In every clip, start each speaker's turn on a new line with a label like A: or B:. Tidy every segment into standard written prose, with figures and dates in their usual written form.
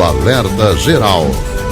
A: o Alerta Geral.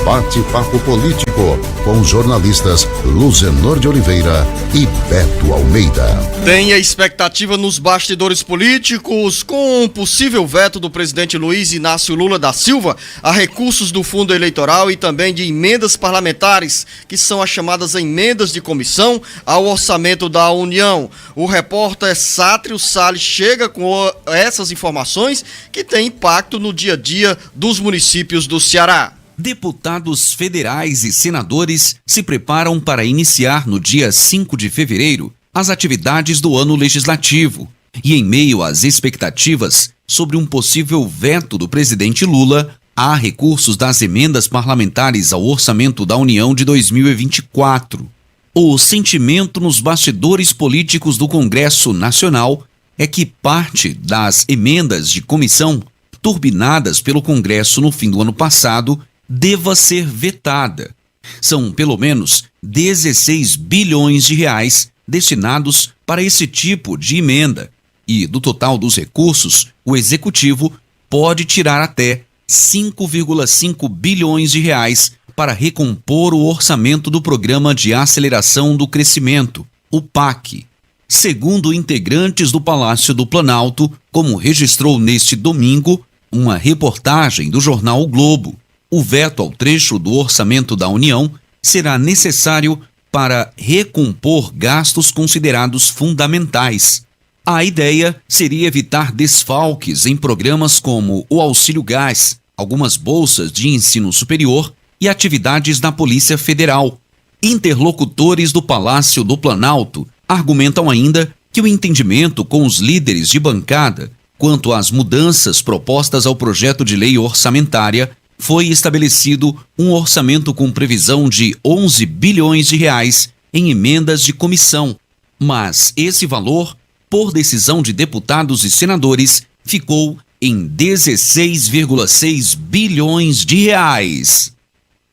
A: Bate-papo político com os jornalistas Luzenor de Oliveira e Beto Almeida.
B: Tem a expectativa nos bastidores políticos com um possível veto do presidente Luiz Inácio Lula da Silva a recursos do fundo eleitoral e também de emendas parlamentares, que são as chamadas emendas de comissão ao orçamento da União. O repórter Sátrio Salles chega com essas informações que têm impacto no dia a dia dos municípios do Ceará.
C: Deputados federais e senadores se preparam para iniciar no dia 5 de fevereiro as atividades do ano legislativo. E em meio às expectativas sobre um possível veto do presidente Lula a recursos das emendas parlamentares ao orçamento da União de 2024. O sentimento nos bastidores políticos do Congresso Nacional é que parte das emendas de comissão turbinadas pelo Congresso no fim do ano passado deva ser vetada. São pelo menos 16 bilhões de reais destinados para esse tipo de emenda e do total dos recursos, o Executivo pode tirar até 5,5 bilhões de reais para recompor o orçamento do Programa de Aceleração do Crescimento, o PAC. Segundo integrantes do Palácio do Planalto, como registrou neste domingo uma reportagem do jornal O Globo, o veto ao trecho do orçamento da União será necessário para recompor gastos considerados fundamentais. A ideia seria evitar desfalques em programas como o Auxílio Gás, algumas bolsas de ensino superior e atividades da Polícia Federal. Interlocutores do Palácio do Planalto argumentam ainda que o entendimento com os líderes de bancada quanto às mudanças propostas ao projeto de lei orçamentária foi estabelecido um orçamento com previsão de 11 bilhões de reais em emendas de comissão, mas esse valor, por decisão de deputados e senadores, ficou em 16,6 bilhões de reais.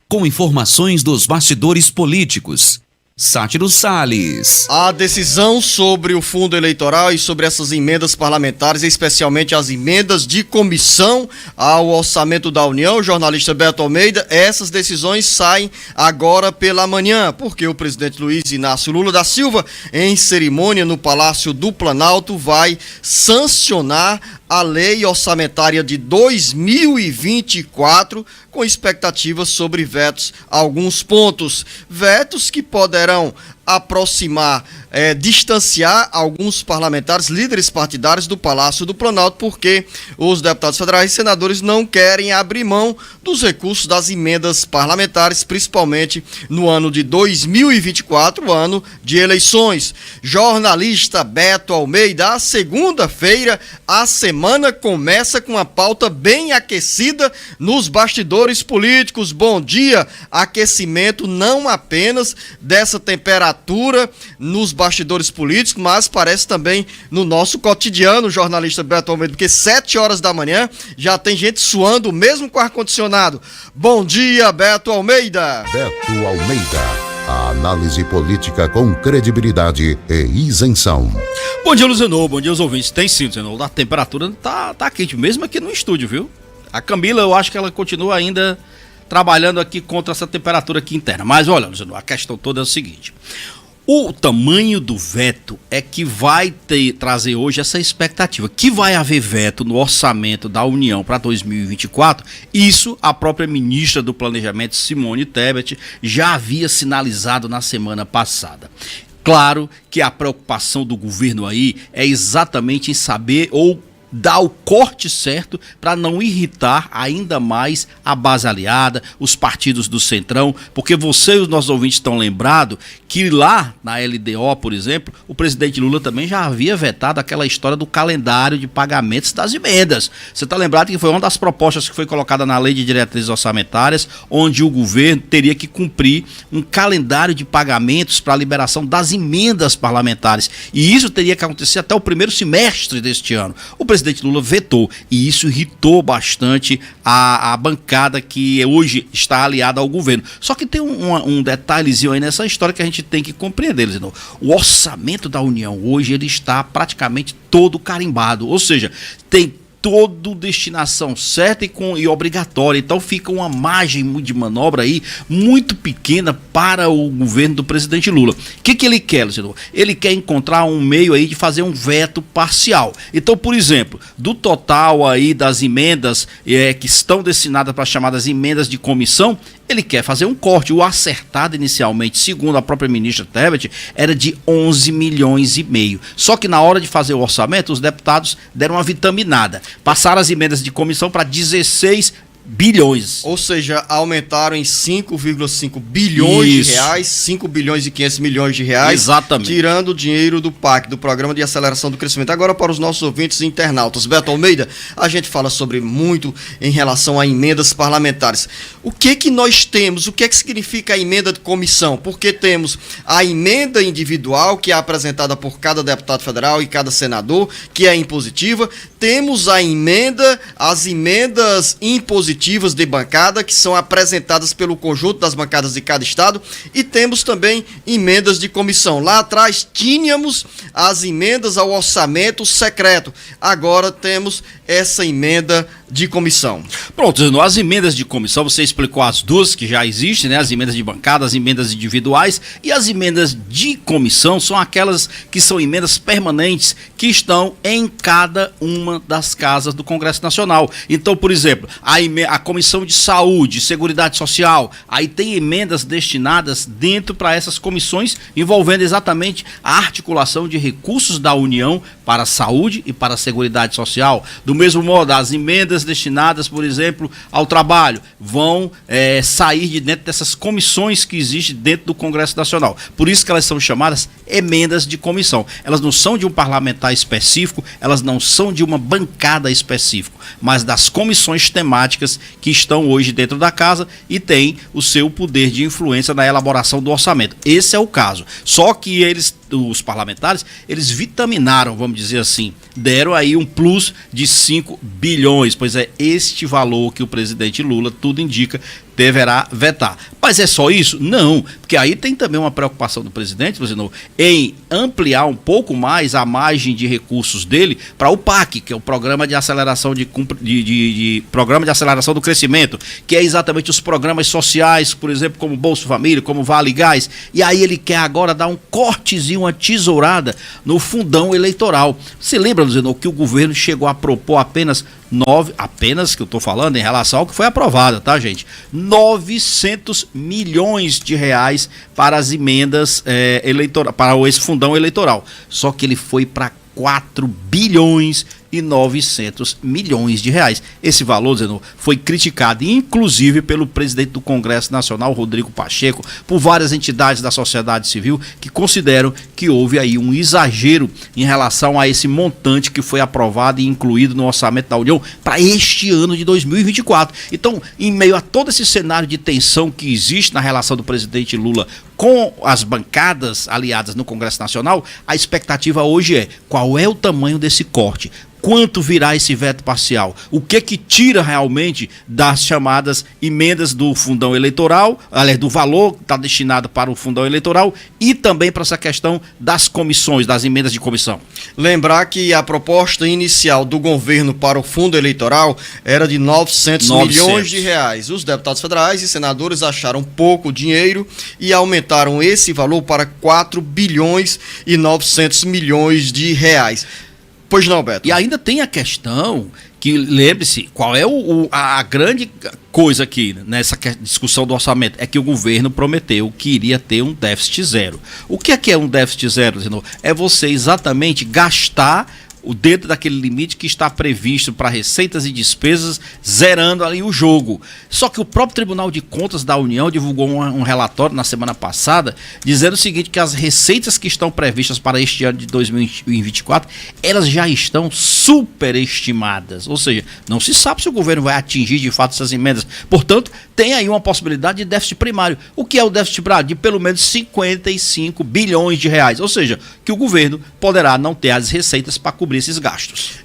C: Com informações dos bastidores políticos, Sátiro Salles.
B: A decisão sobre o fundo eleitoral e sobre essas emendas parlamentares, especialmente as emendas de comissão ao orçamento da União, o jornalista Beto Almeida, essas decisões saem agora pela manhã, porque o presidente Luiz Inácio Lula da Silva, em cerimônia no Palácio do Planalto, vai sancionar a lei orçamentária de 2024, com expectativas sobre vetos a alguns pontos. Vetos que poderão aproximar, distanciar alguns parlamentares, líderes partidários do Palácio do Planalto, porque os deputados federais e senadores não querem abrir mão dos recursos das emendas parlamentares, principalmente no ano de 2024, ano de eleições. Jornalista Beto Almeida, a segunda-feira, a semana começa com uma pauta bem aquecida nos bastidores políticos. Bom dia, aquecimento não apenas dessa temperatura nos bastidores políticos, mas parece também no nosso cotidiano, jornalista Beto Almeida, porque 7 horas da manhã já tem gente suando, mesmo com ar-condicionado. Bom dia, Beto Almeida.
A: Beto Almeida, a análise política com credibilidade e isenção.
D: Bom dia, Luzenor, bom dia aos ouvintes. Tem sim, Luzenor, a temperatura tá quente, mesmo aqui no estúdio, viu? A Camila, eu acho que ela continua ainda trabalhando aqui contra essa temperatura aqui interna. Mas olha, Luzenor, a questão toda é o seguinte: o tamanho do veto é que vai trazer hoje essa expectativa, que vai haver veto no orçamento da União para 2024. Isso a própria ministra do Planejamento, Simone Tebet, já havia sinalizado na semana passada. Claro que a preocupação do governo aí é exatamente em saber ou dar o corte certo para não irritar ainda mais a base aliada, os partidos do Centrão, porque você e os nossos ouvintes estão lembrados que lá na LDO, por exemplo, o presidente Lula também já havia vetado aquela história do calendário de pagamentos das emendas. Você está lembrado que foi uma das propostas que foi colocada na Lei de Diretrizes Orçamentárias, onde o governo teria que cumprir um calendário de pagamentos para a liberação das emendas parlamentares. E isso teria que acontecer até o primeiro semestre deste ano. O presidente Lula vetou, e isso irritou bastante a bancada que hoje está aliada ao governo. Só que tem um detalhezinho aí nessa história que a gente tem que compreender, Zeno. O orçamento da União hoje ele está praticamente todo carimbado, ou seja, tem toda destinação certa e obrigatória. Então fica uma margem de manobra aí muito pequena para o governo do presidente Lula. O que ele quer, Luciano? Ele quer encontrar um meio aí de fazer um veto parcial. Então, por exemplo, do total aí das emendas que estão destinadas para as chamadas emendas de comissão, ele quer fazer um corte. O acertado inicialmente, segundo a própria ministra Tebet, era de 11 milhões e meio. Só que na hora de fazer o orçamento, os deputados deram uma vitaminada. Passaram as emendas de comissão para 16 bilhões.
B: Ou seja, aumentaram em 5,5 bilhões de reais, 5 bilhões e 500 milhões de reais.
D: Exatamente.
B: Tirando o dinheiro do PAC, do Programa de Aceleração do Crescimento. Agora, para os nossos ouvintes e internautas. Beto Almeida, a gente fala sobre muito em relação a emendas parlamentares. O que nós temos? O que significa a emenda de comissão? Porque temos a emenda individual, que é apresentada por cada deputado federal e cada senador, que é impositiva. Temos as emendas impositivas de bancada, que são apresentadas pelo conjunto das bancadas de cada estado, e temos também emendas de comissão. Lá atrás tínhamos as emendas ao orçamento secreto, agora temos essa emenda de comissão.
D: Pronto, as emendas de comissão, você explicou as duas que já existem, né? As emendas de bancada, as emendas individuais, e as emendas de comissão são aquelas que são emendas permanentes que estão em cada uma das casas do Congresso Nacional. Então, por exemplo, a Comissão de Saúde, Seguridade Social, aí tem emendas destinadas dentro para essas comissões, envolvendo exatamente a articulação de recursos da União para a saúde e para a Seguridade Social. Do mesmo modo, as emendas destinadas, por exemplo, ao trabalho, vão sair de dentro dessas comissões que existem dentro do Congresso Nacional. Por isso que elas são chamadas emendas de comissão. Elas não são de um parlamentar específico, elas não são de uma bancada específica, mas das comissões temáticas que estão hoje dentro da casa e têm o seu poder de influência na elaboração do orçamento. Esse é o caso. Só que os parlamentares, eles vitaminaram, vamos dizer assim, deram aí um plus de 5 bilhões, pois é este valor que o presidente Lula, tudo indica, deverá vetar. Mas é só isso? Não, porque aí tem também uma preocupação do presidente, em ampliar um pouco mais a margem de recursos dele para o PAC, que é o Programa de Aceleração Programa de Aceleração do Crescimento, que é exatamente os programas sociais, por exemplo, como Bolsa Família, como Vale Gás, e aí ele quer agora dar um cortezinho, uma tesourada no fundão eleitoral. Você lembra, Luciano, que o governo chegou a propor apenas que eu estou falando em relação ao que foi aprovado, tá, gente? 900 milhões de reais para as emendas para esse fundão eleitoral. Só que ele foi para 4 bilhões e 900 milhões de reais. Esse valor, Zeno, foi criticado, inclusive pelo presidente do Congresso Nacional, Rodrigo Pacheco, por várias entidades da sociedade civil que consideram que houve aí um exagero em relação a esse montante que foi aprovado e incluído no orçamento da União para este ano de 2024. Então, em meio a todo esse cenário de tensão que existe na relação do presidente Lula com as bancadas aliadas no Congresso Nacional, a expectativa hoje é: qual é o tamanho desse corte? Quanto virá esse veto parcial? O que tira realmente das chamadas emendas do fundão eleitoral, aliás, do valor que está destinado para o fundão eleitoral, e também para essa questão das comissões, das emendas de comissão?
B: Lembrar que a proposta inicial do governo para o fundo eleitoral era de 900 milhões de reais. Os deputados federais e senadores acharam pouco dinheiro e aumentaram esse valor para 4 bilhões e 900 milhões de reais. Pois não, Beto.
D: E ainda tem a questão que, lembre-se, qual é a grande coisa aqui nessa discussão do orçamento? É que o governo prometeu que iria ter um déficit zero. O que é um déficit zero, Zeno? É você exatamente gastar dentro daquele limite que está previsto para receitas e despesas, zerando ali o jogo. Só que o próprio Tribunal de Contas da União divulgou um relatório na semana passada, dizendo o seguinte, que as receitas que estão previstas para este ano de 2024, elas já estão superestimadas. Ou seja, não se sabe se o governo vai atingir de fato essas emendas. Portanto, tem aí uma possibilidade de déficit primário. O que é o déficit primário? De pelo menos 55 bilhões de reais. Ou seja, que o governo poderá não ter as receitas para cobrir esses gastos.